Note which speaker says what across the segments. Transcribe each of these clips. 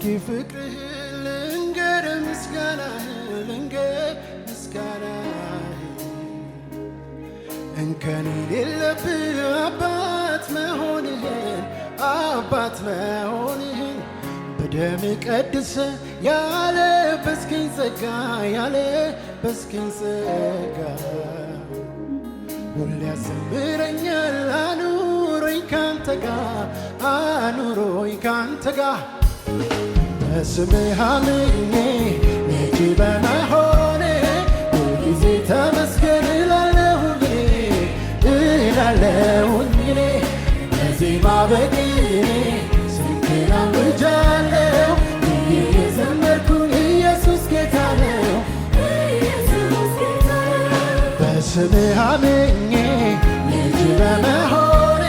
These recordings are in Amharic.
Speaker 1: አምላኬ ፍቅርህ ልንገር ምስጋናህ ልንገር ምስጋናህ እንከን የሌለብህ አባት መሆንህን በደም ቀድሰ ያለበስከኝ ጸጋ ሁሌ ያዘምረኛል አኑሮኝ ካንተ ጋር በስምህ አምኜ ልጅ በመሆኔ ሁልጊዜ ተመስገን እላለሁኝ እኔ በዜማ በቅኔ ስምህን አውጃለሁ እየዘመርኩኝ ኢየሱስ ጌታ ነው በስምህ አምኜ ልጅ በመሆኔ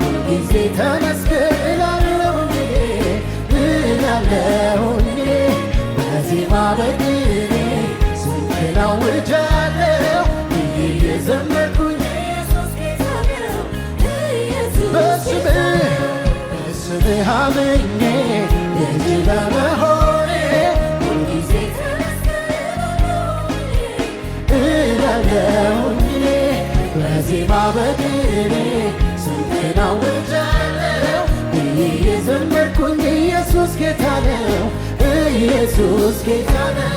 Speaker 1: ሁልጊዜ ተመስገን እላለሁኝ እኔ በዜማ በቅኔ ስምህን አውጃለሁ እየዘመርኩኝ በስምህ አምኜ ልጅ በመሆኔ ሁልጊዜ እላለሁኝ እኔ በዜማ በቅኔ ስምህን አውጃለሁ እየዘመርኩኝ ኢየሱስ ጌታ ነው ኢየሱስ ጌታ ነው።